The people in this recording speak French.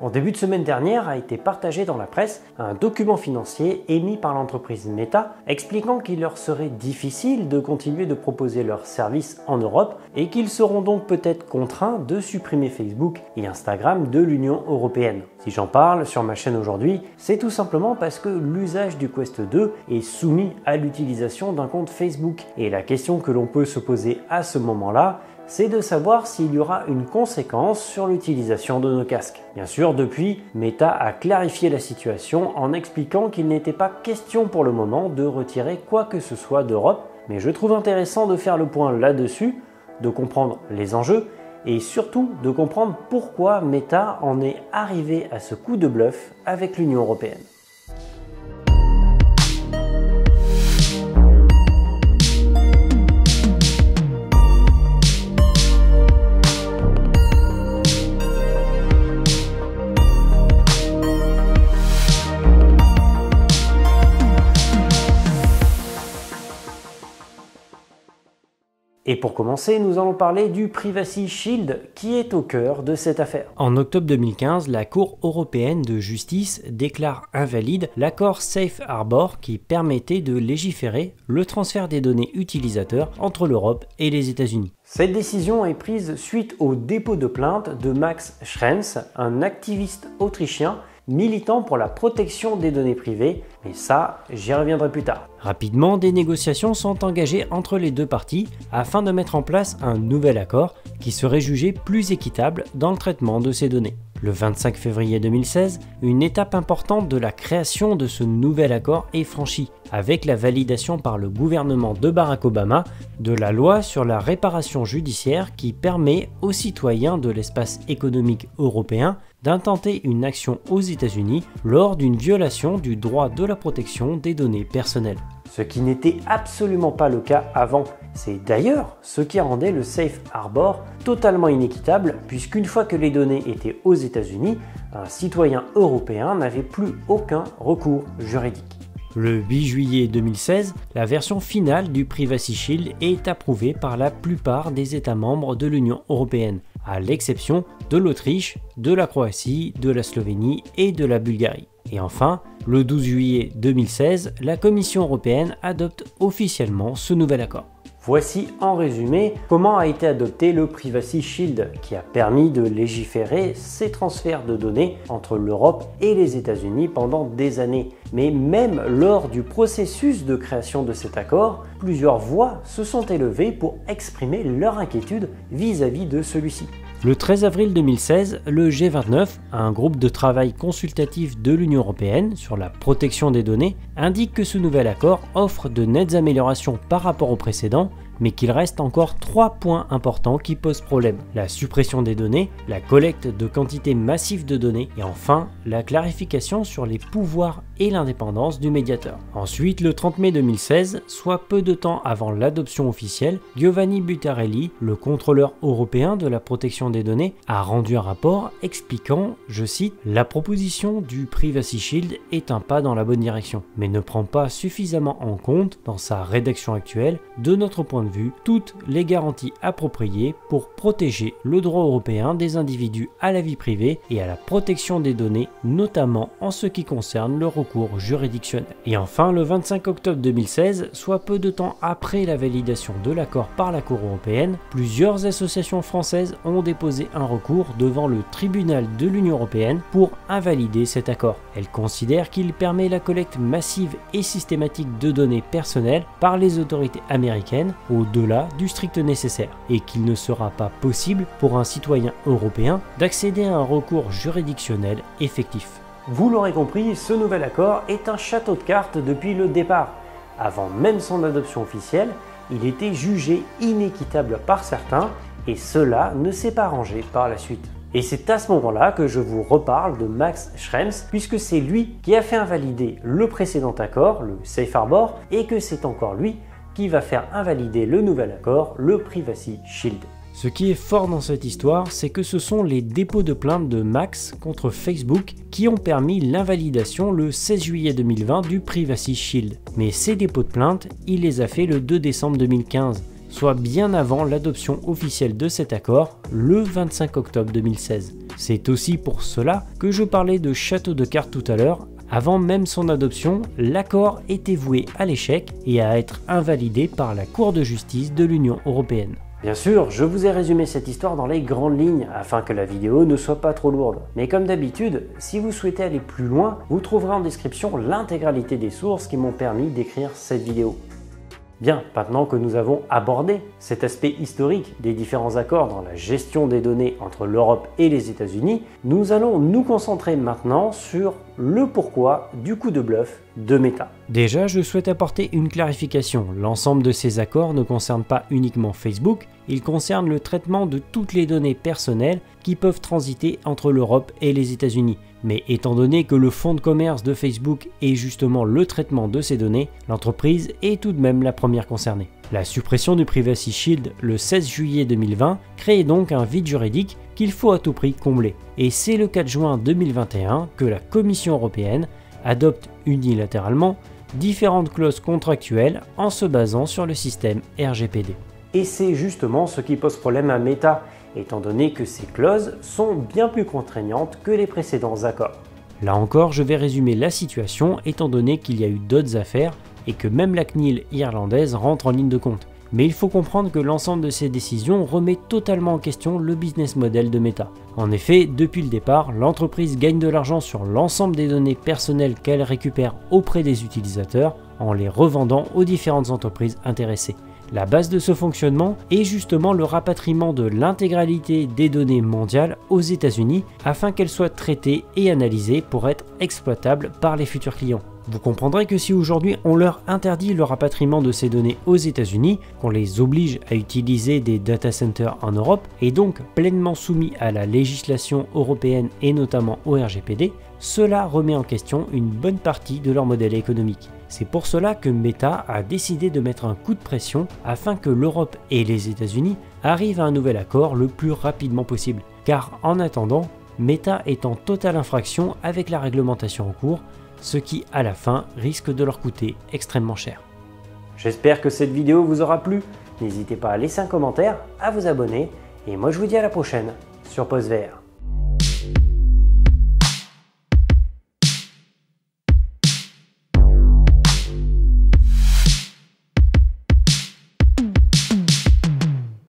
En début de semaine dernière a été partagé dans la presse un document financier émis par l'entreprise Meta expliquant qu'il leur serait difficile de continuer de proposer leurs services en Europe et qu'ils seront donc peut-être contraints de supprimer Facebook et Instagram de l'Union européenne. Si j'en parle sur ma chaîne aujourd'hui, c'est tout simplement parce que l'usage du Quest 2 est soumis à l'utilisation d'un compte Facebook. Et la question que l'on peut se poser à ce moment-là, c'est de savoir s'il y aura une conséquence sur l'utilisation de nos casques. Bien sûr, depuis, Meta a clarifié la situation en expliquant qu'il n'était pas question pour le moment de retirer quoi que ce soit d'Europe, mais je trouve intéressant de faire le point là-dessus, de comprendre les enjeux et surtout de comprendre pourquoi Meta en est arrivé à ce coup de bluff avec l'Union européenne. Et pour commencer, nous allons parler du Privacy Shield qui est au cœur de cette affaire. En octobre 2015, la Cour européenne de justice déclare invalide l'accord Safe Harbor qui permettait de légiférer le transfert des données utilisateurs entre l'Europe et les États-Unis. Cette décision est prise suite au dépôt de plainte de Max Schrems, un activiste autrichien militant pour la protection des données privées, mais ça, j'y reviendrai plus tard. Rapidement, des négociations sont engagées entre les deux parties afin de mettre en place un nouvel accord qui serait jugé plus équitable dans le traitement de ces données. Le 25 février 2016, une étape importante de la création de ce nouvel accord est franchie, avec la validation par le gouvernement de Barack Obama de la loi sur la réparation judiciaire qui permet aux citoyens de l'espace économique européen d'intenter une action aux États-Unis lors d'une violation du droit de la protection des données personnelles. Ce qui n'était absolument pas le cas avant. C'est d'ailleurs ce qui rendait le Safe Harbor totalement inéquitable, puisqu'une fois que les données étaient aux États-Unis, un citoyen européen n'avait plus aucun recours juridique. Le 8 juillet 2016, la version finale du Privacy Shield est approuvée par la plupart des États membres de l'Union européenne, à l'exception de l'Autriche, de la Croatie, de la Slovénie et de la Bulgarie. Et enfin, le 12 juillet 2016, la Commission européenne adopte officiellement ce nouvel accord. Voici en résumé comment a été adopté le Privacy Shield qui a permis de légiférer ces transferts de données entre l'Europe et les États-Unis pendant des années. Mais même lors du processus de création de cet accord, plusieurs voix se sont élevées pour exprimer leur inquiétude vis-à-vis de celui-ci. Le 13 avril 2016, le G29, un groupe de travail consultatif de l'Union européenne sur la protection des données, indique que ce nouvel accord offre de nettes améliorations par rapport au précédent, mais qu'il reste encore 3 points importants qui posent problème. La suppression des données, la collecte de quantités massives de données et enfin la clarification sur les pouvoirs et l'indépendance du médiateur. Ensuite, le 30 mai 2016, soit peu de temps avant l'adoption officielle, Giovanni Buttarelli, le contrôleur européen de la protection des données, a rendu un rapport expliquant, je cite, « La proposition du Privacy Shield est un pas dans la bonne direction, mais ne prend pas suffisamment en compte, dans sa rédaction actuelle, de notre point de vue, toutes les garanties appropriées pour protéger le droit européen des individus à la vie privée et à la protection des données, notamment en ce qui concerne le recours juridictionnel. » Et enfin, le 25 octobre 2016, soit peu de temps après la validation de l'accord par la Cour européenne, plusieurs associations françaises ont déposé un recours devant le tribunal de l'Union européenne pour invalider cet accord. Elles considèrent qu'il permet la collecte massive et systématique de données personnelles par les autorités américaines au-delà du strict nécessaire et qu'il ne sera pas possible pour un citoyen européen d'accéder à un recours juridictionnel effectif. Vous l'aurez compris, ce nouvel accord est un château de cartes depuis le départ. Avant même son adoption officielle, il était jugé inéquitable par certains et cela ne s'est pas arrangé par la suite. Et c'est à ce moment-là que je vous reparle de Max Schrems, puisque c'est lui qui a fait invalider le précédent accord, le Safe Harbor, et que c'est encore lui qui va faire invalider le nouvel accord, le Privacy Shield. Ce qui est fort dans cette histoire, c'est que ce sont les dépôts de plainte de Max contre Facebook qui ont permis l'invalidation le 16 juillet 2020 du Privacy Shield. Mais ces dépôts de plainte, il les a fait le 2 décembre 2015, soit bien avant l'adoption officielle de cet accord, le 25 octobre 2016. C'est aussi pour cela que je parlais de château de cartes tout à l'heure. Avant même son adoption, l'accord était voué à l'échec et à être invalidé par la Cour de justice de l'Union européenne. Bien sûr, je vous ai résumé cette histoire dans les grandes lignes afin que la vidéo ne soit pas trop lourde. Mais comme d'habitude, si vous souhaitez aller plus loin, vous trouverez en description l'intégralité des sources qui m'ont permis d'écrire cette vidéo. Bien, maintenant que nous avons abordé cet aspect historique des différents accords dans la gestion des données entre l'Europe et les États-Unis, nous allons nous concentrer maintenant sur le pourquoi du coup de bluff de Meta. Déjà, je souhaite apporter une clarification. L'ensemble de ces accords ne concerne pas uniquement Facebook, il concerne le traitement de toutes les données personnelles qui peuvent transiter entre l'Europe et les États-Unis. Mais étant donné que le fonds de commerce de Facebook est justement le traitement de ces données, l'entreprise est tout de même la première concernée. La suppression du Privacy Shield le 16 juillet 2020 crée donc un vide juridique qu'il faut à tout prix combler. Et c'est le 4 juin 2021 que la Commission européenne adopte unilatéralement différentes clauses contractuelles en se basant sur le système RGPD. Et c'est justement ce qui pose problème à Meta, étant donné que ces clauses sont bien plus contraignantes que les précédents accords. Là encore, je vais résumer la situation étant donné qu'il y a eu d'autres affaires et que même la CNIL irlandaise rentre en ligne de compte. Mais il faut comprendre que l'ensemble de ces décisions remet totalement en question le business model de Meta. En effet, depuis le départ, l'entreprise gagne de l'argent sur l'ensemble des données personnelles qu'elle récupère auprès des utilisateurs en les revendant aux différentes entreprises intéressées. La base de ce fonctionnement est justement le rapatriement de l'intégralité des données mondiales aux États-Unis afin qu'elles soient traitées et analysées pour être exploitables par les futurs clients. Vous comprendrez que si aujourd'hui on leur interdit le rapatriement de ces données aux États-Unis, qu'on les oblige à utiliser des data centers en Europe et donc pleinement soumis à la législation européenne et notamment au RGPD, cela remet en question une bonne partie de leur modèle économique. C'est pour cela que Meta a décidé de mettre un coup de pression afin que l'Europe et les États-Unis arrivent à un nouvel accord le plus rapidement possible. Car en attendant, Meta est en totale infraction avec la réglementation en cours, ce qui à la fin risque de leur coûter extrêmement cher. J'espère que cette vidéo vous aura plu. N'hésitez pas à laisser un commentaire, à vous abonner et moi je vous dis à la prochaine sur Poste Vert.